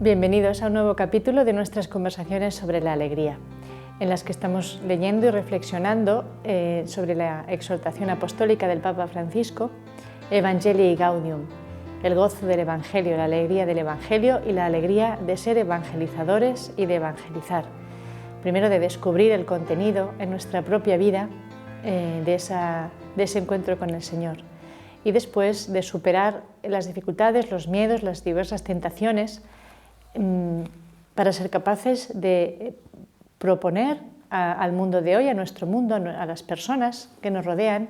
Bienvenidos a un nuevo capítulo de nuestras conversaciones sobre la alegría, en las que estamos leyendo y reflexionando sobre la exhortación apostólica del Papa Francisco, Evangelii Gaudium, el gozo del Evangelio, la alegría del Evangelio y la alegría de ser evangelizadores y de evangelizar. Primero de descubrir el contenido en nuestra propia vida de ese encuentro con el Señor y después de superar las dificultades, los miedos, las diversas tentaciones para ser capaces de proponer al mundo de hoy, a nuestro mundo, a las personas que nos rodean,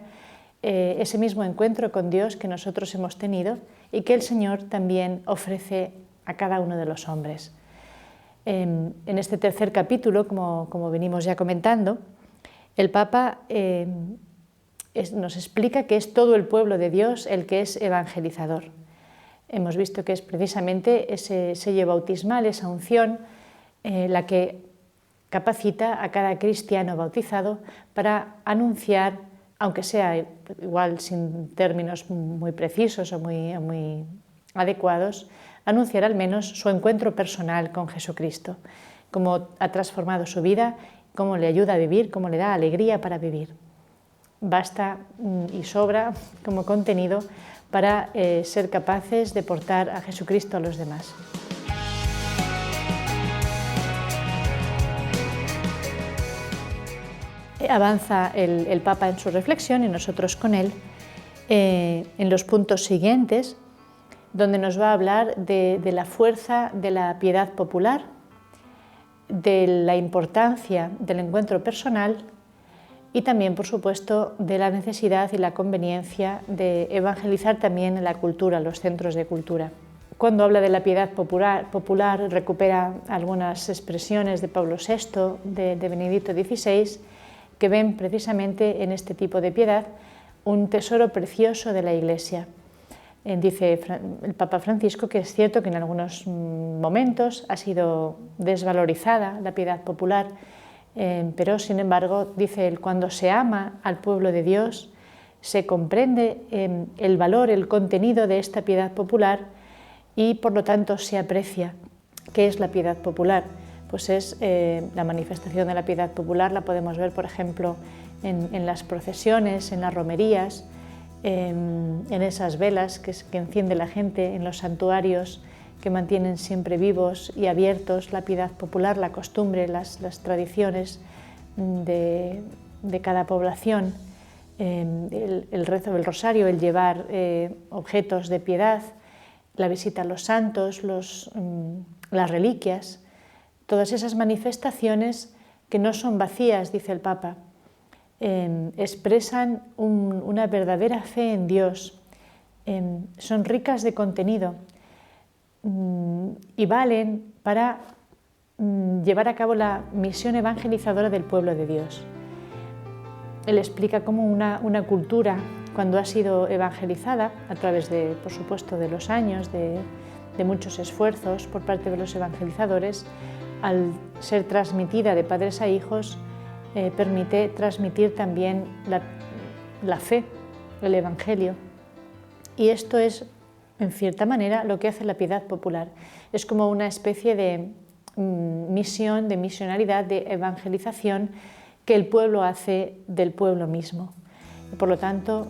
ese mismo encuentro con Dios que nosotros hemos tenido y que el Señor también ofrece a cada uno de los hombres. En este tercer capítulo, como venimos ya comentando, el Papa nos explica que es todo el pueblo de Dios el que es evangelizador. Hemos visto que es precisamente ese sello bautismal, esa unción, la que capacita a cada cristiano bautizado para anunciar, aunque sea igual sin términos muy precisos o muy adecuados, anunciar al menos su encuentro personal con Jesucristo, cómo ha transformado su vida, cómo le ayuda a vivir, cómo le da alegría para vivir. Basta y sobra como contenido para ser capaces de portar a Jesucristo a los demás. Avanza el Papa en su reflexión y nosotros con él en los puntos siguientes, donde nos va a hablar de la fuerza de la piedad popular, de la importancia del encuentro personal y también, por supuesto, de la necesidad y la conveniencia de evangelizar también en la cultura, los centros de cultura. Cuando habla de la piedad popular recupera algunas expresiones de Pablo VI, de Benedicto XVI, que ven precisamente en este tipo de piedad un tesoro precioso de la Iglesia. Dice el Papa Francisco que es cierto que en algunos momentos ha sido desvalorizada la piedad popular, pero sin embargo, dice él, cuando se ama al pueblo de Dios, se comprende el valor, el contenido de esta piedad popular y por lo tanto se aprecia. ¿Qué es la piedad popular? Pues es la manifestación de la piedad popular, la podemos ver, por ejemplo, en las procesiones, en las romerías, en esas velas que enciende la gente, en los santuarios que mantienen siempre vivos y abiertos la piedad popular, la costumbre, las tradiciones de cada población, el rezo del rosario, el llevar objetos de piedad, la visita a los santos, las reliquias, todas esas manifestaciones que no son vacías, dice el Papa, expresan una verdadera fe en Dios, son ricas de contenido y valen para llevar a cabo la misión evangelizadora del pueblo de Dios. Él explica cómo una cultura, cuando ha sido evangelizada, a través de, por supuesto, de los años, de muchos esfuerzos por parte de los evangelizadores, al ser transmitida de padres a hijos, permite transmitir también la fe, el Evangelio. Y esto es, en cierta manera, lo que hace la piedad popular. Es como una especie de misión, de misionaridad, de evangelización que el pueblo hace del pueblo mismo. Y por lo tanto,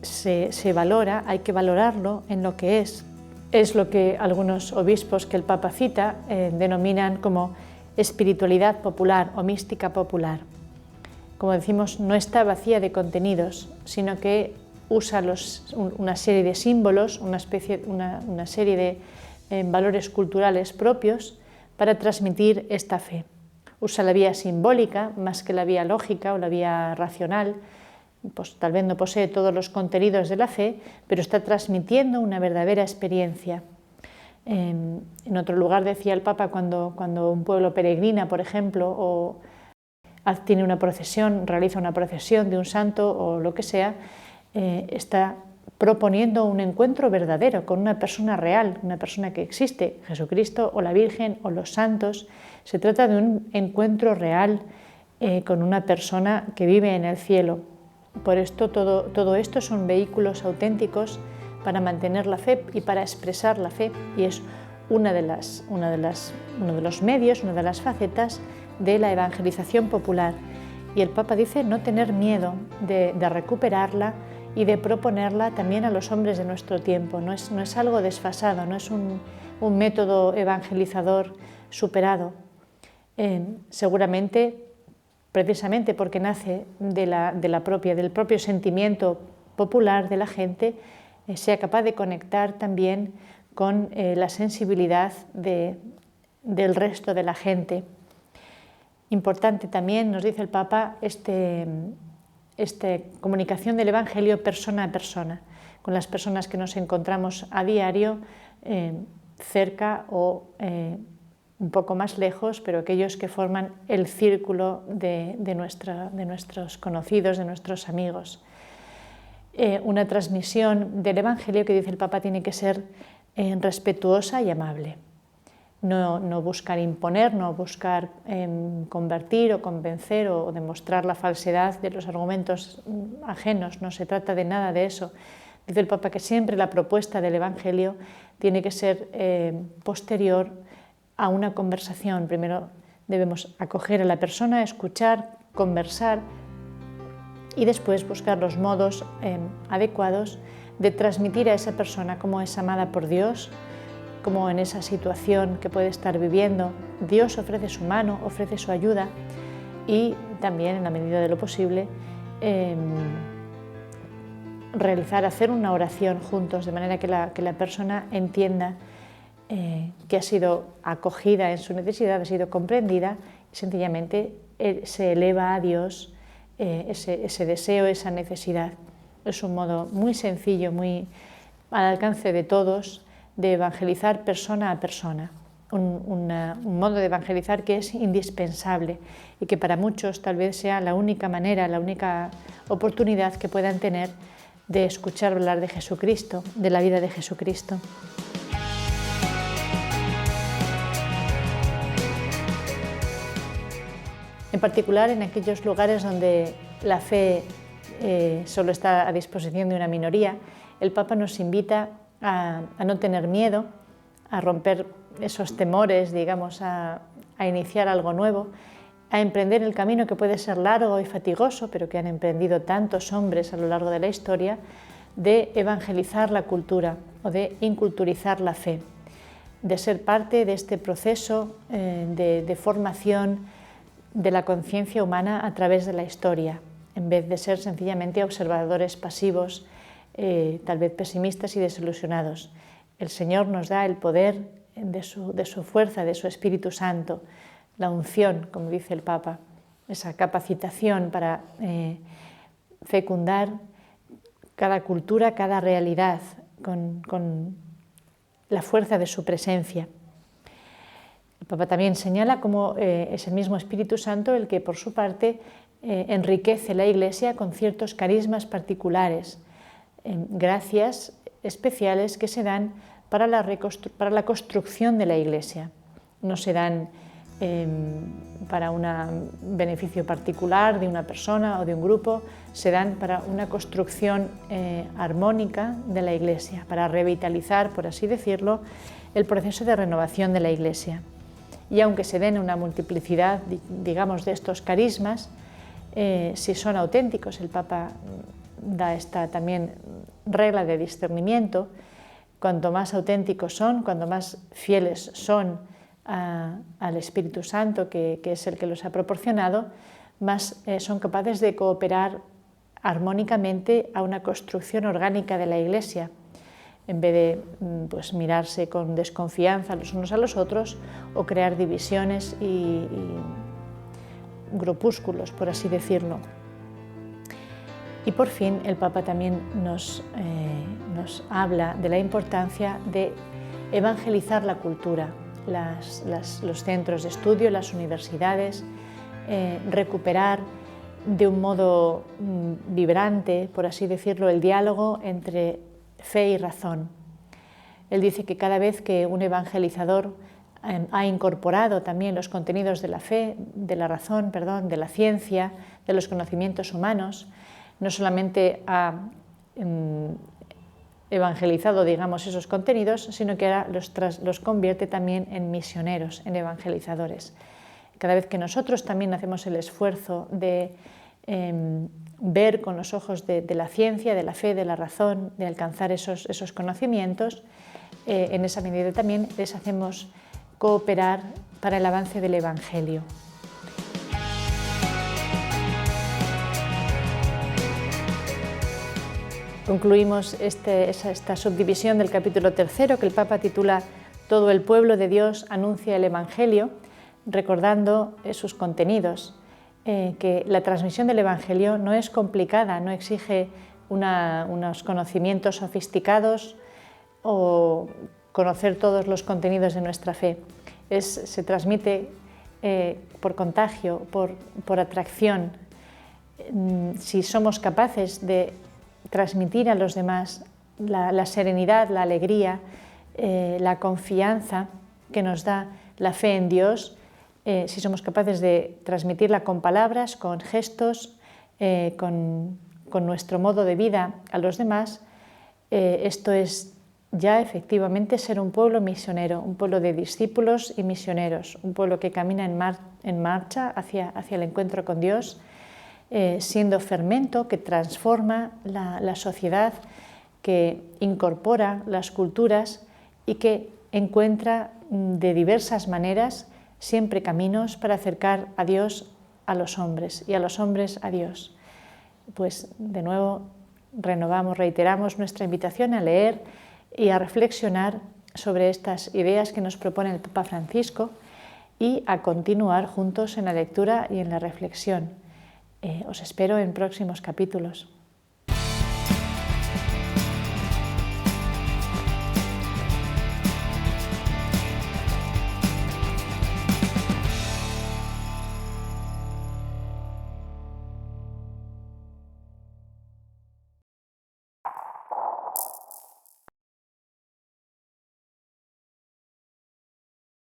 se valora, hay que valorarlo en lo que es. Es lo que algunos obispos que el Papa cita denominan como espiritualidad popular o mística popular. Como decimos, no está vacía de contenidos, sino que usa una serie de símbolos, una serie de valores culturales propios para transmitir esta fe. Usa la vía simbólica más que la vía lógica o la vía racional, pues tal vez no posee todos los contenidos de la fe, pero está transmitiendo una verdadera experiencia. En otro lugar decía el Papa, cuando un pueblo peregrina, por ejemplo, o tiene una procesión, realiza una procesión de un santo o lo que sea, está proponiendo un encuentro verdadero con una persona real, una persona que existe, Jesucristo o la Virgen o los santos. Se trata de un encuentro real con una persona que vive en el cielo. Por esto todo esto son vehículos auténticos para mantener la fe y para expresar la fe, y es uno de los medios, una de las facetas de la evangelización popular. Y el Papa dice no tener miedo de recuperarla y de proponerla también a los hombres de nuestro tiempo. No es algo desfasado, no es un método evangelizador superado. Seguramente, precisamente porque nace del propio sentimiento popular de la gente, sea capaz de conectar también con la sensibilidad del resto de la gente. Importante también, nos dice el Papa, esta comunicación del Evangelio persona a persona, con las personas que nos encontramos a diario, cerca o un poco más lejos, pero aquellos que forman el círculo de nuestros conocidos, de nuestros amigos. Una transmisión del Evangelio, que dice el Papa, tiene que ser respetuosa y amable. No buscar imponer, no buscar convertir o convencer o demostrar la falsedad de los argumentos ajenos, no se trata de nada de eso. Dice el Papa que siempre la propuesta del Evangelio tiene que ser posterior a una conversación. Primero debemos acoger a la persona, escuchar, conversar y después buscar los modos adecuados de transmitir a esa persona cómo es amada por Dios, cómo en esa situación que puede estar viviendo Dios ofrece su mano, ofrece su ayuda y también, en la medida de lo posible, hacer una oración juntos de manera que la persona entienda que ha sido acogida en su necesidad, ha sido comprendida y sencillamente se eleva a Dios ese deseo, esa necesidad. Es un modo muy sencillo, muy al alcance de todos, de evangelizar persona a persona. Un modo de evangelizar que es indispensable y que para muchos tal vez sea la única manera, la única oportunidad que puedan tener de escuchar hablar de Jesucristo, de la vida de Jesucristo. En particular en aquellos lugares donde la fe solo está a disposición de una minoría, el Papa nos invita a no tener miedo, a romper esos temores, digamos, a iniciar algo nuevo, a emprender el camino que puede ser largo y fatigoso, pero que han emprendido tantos hombres a lo largo de la historia, de evangelizar la cultura o de inculturizar la fe, de ser parte de este proceso de formación de la conciencia humana a través de la historia, en vez de ser sencillamente observadores pasivos, tal vez pesimistas y desilusionados. El Señor nos da el poder de su fuerza, de su Espíritu Santo, la unción, como dice el Papa, esa capacitación para fecundar cada cultura, cada realidad, con la fuerza de su presencia. El Papa también señala cómo es el mismo Espíritu Santo el que, por su parte, enriquece la Iglesia con ciertos carismas particulares, gracias especiales que se dan para la construcción de la Iglesia. No se dan para un beneficio particular de una persona o de un grupo, se dan para una construcción armónica de la Iglesia, para revitalizar, por así decirlo, el proceso de renovación de la Iglesia. Y aunque se den una multiplicidad, digamos, de estos carismas, si son auténticos, el Papa da esta también regla de discernimiento, cuanto más auténticos son, cuanto más fieles son al Espíritu Santo, que es el que los ha proporcionado, más son capaces de cooperar armónicamente a una construcción orgánica de la Iglesia, en vez de mirarse con desconfianza los unos a los otros o crear divisiones y grupúsculos, por así decirlo. Y por fin el Papa también nos habla de la importancia de evangelizar la cultura, los centros de estudio, las universidades, recuperar de un modo vibrante, por así decirlo, el diálogo entre fe y razón. Él dice que cada vez que un evangelizador ha incorporado también los contenidos de la fe, de la razón, de la ciencia, de los conocimientos humanos, no solamente ha evangelizado, digamos, esos contenidos, sino que ahora los convierte también en misioneros, en evangelizadores. Cada vez que nosotros también hacemos el esfuerzo de ver con los ojos de la ciencia, de la fe, de la razón, de alcanzar esos conocimientos, en esa medida también les hacemos cooperar para el avance del Evangelio. Concluimos esta subdivisión del capítulo 3, que el Papa titula Todo el pueblo de Dios anuncia el Evangelio, recordando sus contenidos, que la transmisión del Evangelio no es complicada, no exige unos conocimientos sofisticados o conocer todos los contenidos de nuestra fe. Se transmite por contagio, por atracción. Si somos capaces de transmitir a los demás la serenidad, la alegría, la confianza que nos da la fe en Dios, si somos capaces de transmitirla con palabras, con gestos, con nuestro modo de vida a los demás, esto es ya efectivamente ser un pueblo misionero, un pueblo de discípulos y misioneros, un pueblo que camina en marcha hacia el encuentro con Dios, siendo fermento que transforma la sociedad, que incorpora las culturas y que encuentra de diversas maneras siempre caminos para acercar a Dios a los hombres y a los hombres a Dios. Pues de nuevo reiteramos nuestra invitación a leer y a reflexionar sobre estas ideas que nos propone el Papa Francisco y a continuar juntos en la lectura y en la reflexión. Os espero en próximos capítulos.